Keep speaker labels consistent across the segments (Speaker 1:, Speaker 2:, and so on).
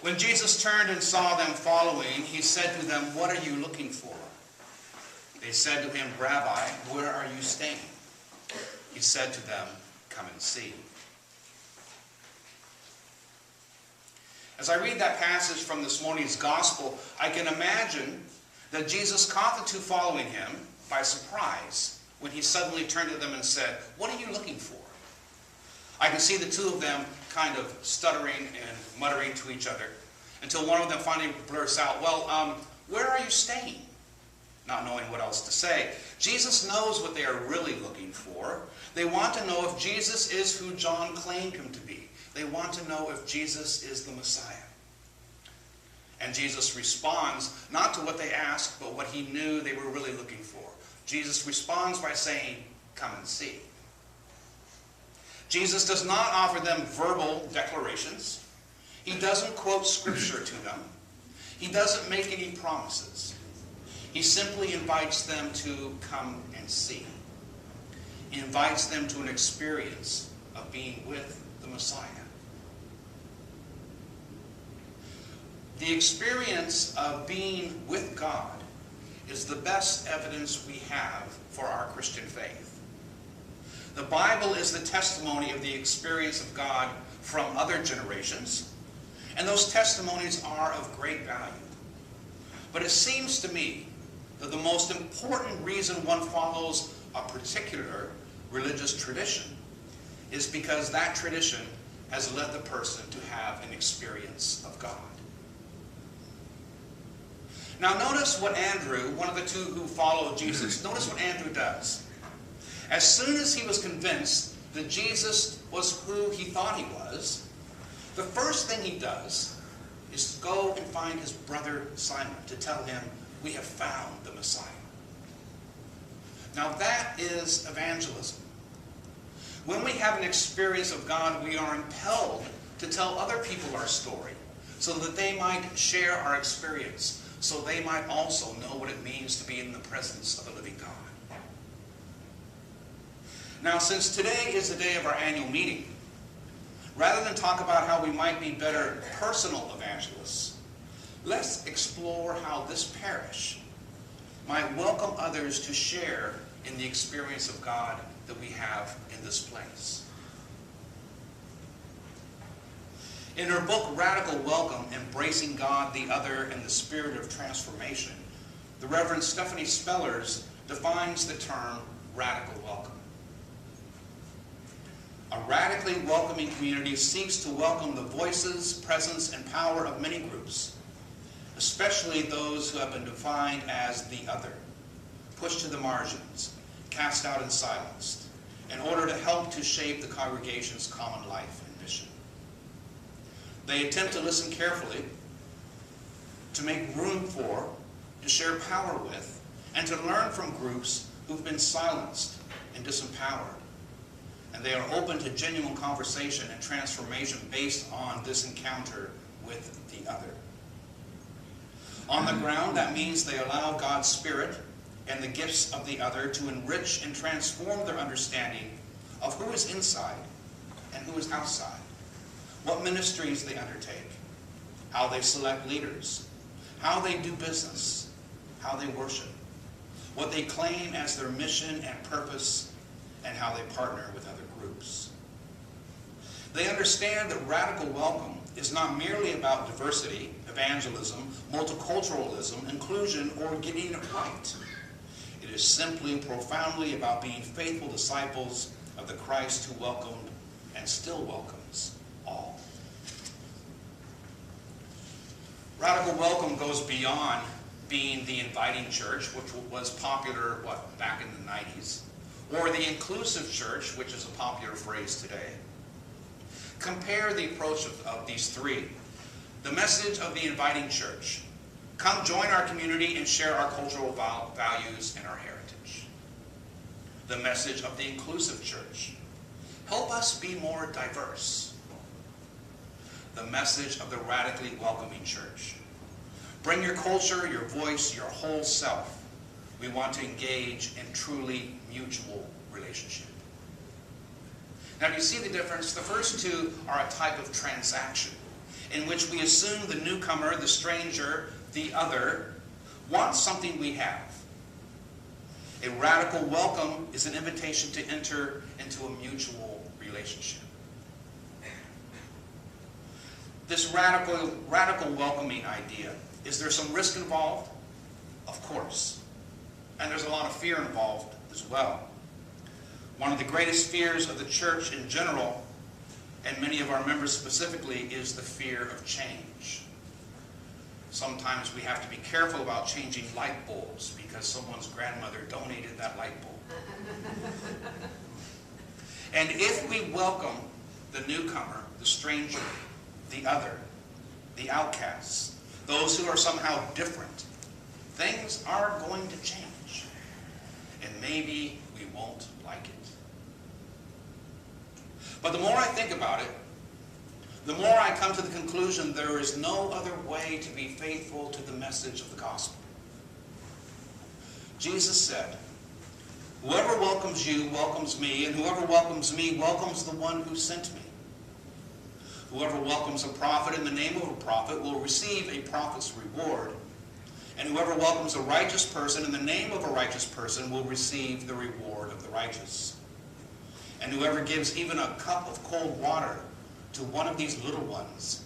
Speaker 1: When Jesus turned and saw them following, he said to them, "What are you looking for?" They said to him, "Rabbi, where are you staying?" He said to them, "Come and see." As I read that passage from this morning's gospel, I can imagine that Jesus caught the two following him by surprise when he suddenly turned to them and said, "What are you looking for?" I can see the two of them kind of stuttering and muttering to each other until one of them finally blurts out, "Well, where are you staying?" Not knowing what else to say. Jesus knows what they are really looking for. They want to know if Jesus is who John claimed him to be. They want to know if Jesus is the Messiah. And Jesus responds not to what they asked, but what he knew they were really looking for. Jesus responds by saying, "Come and see." Jesus does not offer them verbal declarations. He doesn't quote scripture to them. He doesn't make any promises. He simply invites them to come and see. He invites them to an experience of being with the Messiah. The experience of being with God is the best evidence we have for our Christian faith. The Bible is the testimony of the experience of God from other generations, and those testimonies are of great value. But it seems to me that the most important reason one follows a particular religious tradition is because that tradition has led the person to have an experience of God. Now notice what Andrew, one of the two who followed Jesus, notice what Andrew does. As soon as he was convinced that Jesus was who he thought he was, the first thing he does is to go and find his brother Simon to tell him, "We have found the Messiah." Now that is evangelism. When we have an experience of God, we are impelled to tell other people our story so that they might share our experience, so they might also know what it means to be in the presence of the living God. Now, since today is the day of our annual meeting, rather than talk about how we might be better personal evangelists, let's explore how this parish might welcome others to share in the experience of God that we have in this place. In her book, Radical Welcome, Embracing God, the Other, and the Spirit of Transformation, the Reverend Stephanie Spellers defines the term radical welcome. A radically welcoming community seeks to welcome the voices, presence, and power of many groups, especially those who have been defined as the other, pushed to the margins, cast out and silenced, in order to help to shape the congregation's common life and mission. They attempt to listen carefully, to make room for, to share power with, and to learn from groups who've been silenced and disempowered. And they are open to genuine conversation and transformation based on this encounter with the other. On the ground, that means they allow God's Spirit and the gifts of the other to enrich and transform their understanding of who is inside and who is outside, what ministries they undertake, how they select leaders, how they do business, how they worship, what they claim as their mission and purpose, and how they partner with other groups. They understand that radical welcome is not merely about diversity, evangelism, multiculturalism, inclusion, or getting it right. It is simply profoundly about being faithful disciples of the Christ who welcomed and still welcomes all. Radical welcome goes beyond being the inviting church, which was popular, back in the 90s, or the inclusive church, which is a popular phrase today. Compare the approach of these three. The message of the inviting church: come join our community and share our cultural values and our heritage. The message of the inclusive church: help us be more diverse. The message of the radically welcoming church: bring your culture, your voice, your whole self. We want to engage in truly mutual relationship. Now, do you see the difference? The first two are a type of transaction. in which we assume the newcomer, the stranger, the other, wants something we have. A radical welcome is an invitation to enter into a mutual relationship. This radical welcoming idea, is there some risk involved? Of course. And there's a lot of fear involved as well. One of the greatest fears of the church in general, and many of our members specifically, is the fear of change. Sometimes we have to be careful about changing light bulbs because someone's grandmother donated that light bulb. And if we welcome the newcomer, the stranger, the other, the outcasts, those who are somehow different, things are going to change. And maybe we won't like it. But the more I think about it, the more I come to the conclusion there is no other way to be faithful to the message of the gospel. Jesus said, "Whoever welcomes you welcomes me, and whoever welcomes me welcomes the one who sent me. Whoever welcomes a prophet in the name of a prophet will receive a prophet's reward. And whoever welcomes a righteous person in the name of a righteous person will receive the reward of the righteous. And whoever gives even a cup of cold water to one of these little ones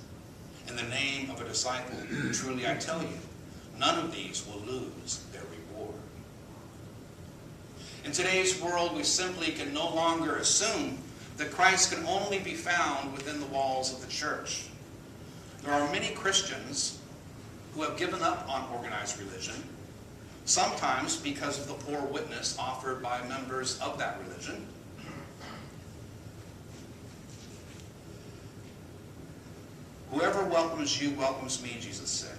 Speaker 1: in the name of a disciple, truly I tell you, none of these will lose their reward." In today's world, we simply can no longer assume that Christ can only be found within the walls of the church. There are many Christians who have given up on organized religion, sometimes because of the poor witness offered by members of that religion. "Whoever welcomes you welcomes me," Jesus said.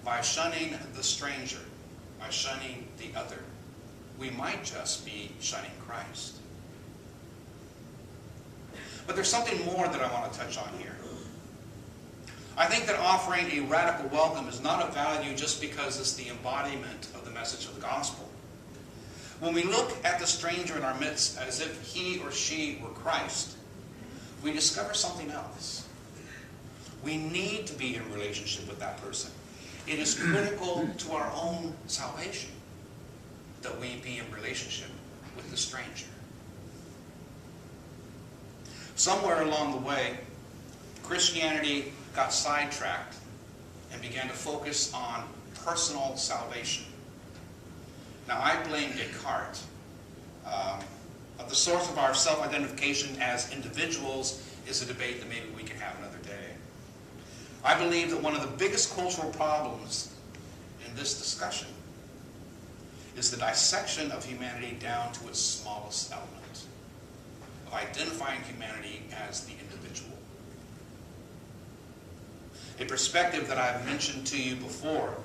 Speaker 1: By shunning the stranger, by shunning the other, we might just be shunning Christ. But there's something more that I want to touch on here. I think that offering a radical welcome is not of value just because it's the embodiment of the message of the gospel. When we look at the stranger in our midst as if he or she were Christ, we discover something else. We need to be in relationship with that person. It is critical to our own salvation that we be in relationship with the stranger. Somewhere along the way, Christianity got sidetracked and began to focus on personal salvation. Now, I blame Descartes. The source of our self-identification as individuals is a debate that maybe we can have another day. I believe that one of the biggest cultural problems in this discussion is the dissection of humanity down to its smallest element, of identifying humanity as the individual. A perspective that I've mentioned to you before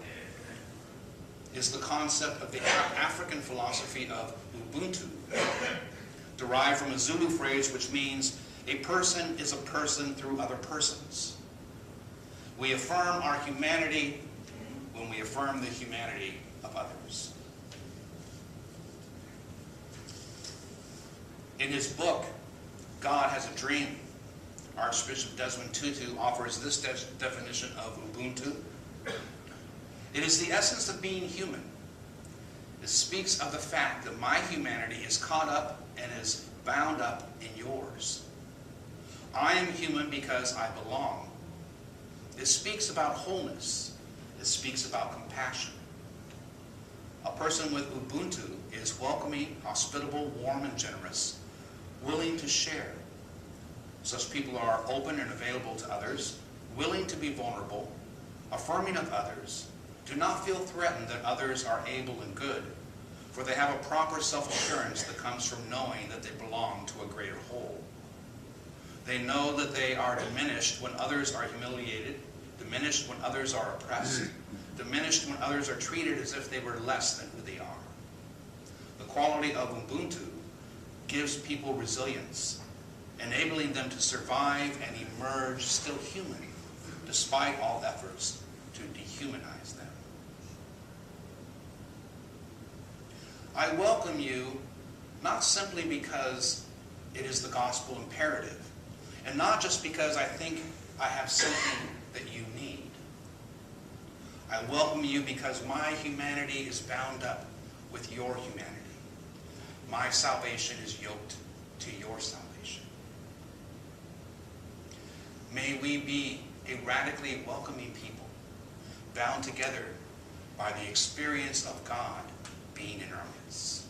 Speaker 1: is the concept of the African philosophy of Ubuntu, derived from a Zulu phrase which means a person is a person through other persons. We affirm our humanity when we affirm the humanity of others. In his book, God Has a Dream, Archbishop Desmond Tutu offers this definition of Ubuntu. It is the essence of being human. It speaks of the fact that my humanity is caught up and is bound up in yours. I am human because I belong. It speaks about wholeness. It speaks about compassion. A person with Ubuntu is welcoming, hospitable, warm, and generous, willing to share. Such people are open and available to others, willing to be vulnerable, affirming of others, do not feel threatened that others are able and good, for they have a proper self-assurance that comes from knowing that they belong to a greater whole. They know that they are diminished when others are humiliated, diminished when others are oppressed, diminished when others are treated as if they were less than who they are. The quality of Ubuntu gives people resilience, enabling them to survive and emerge still human, despite all efforts to dehumanize them. I welcome you not simply because it is the gospel imperative, and not just because I think I have something that you need. I welcome you because my humanity is bound up with your humanity. My salvation is yoked to your salvation. May we be a radically welcoming people, bound together by the experience of God being in our midst.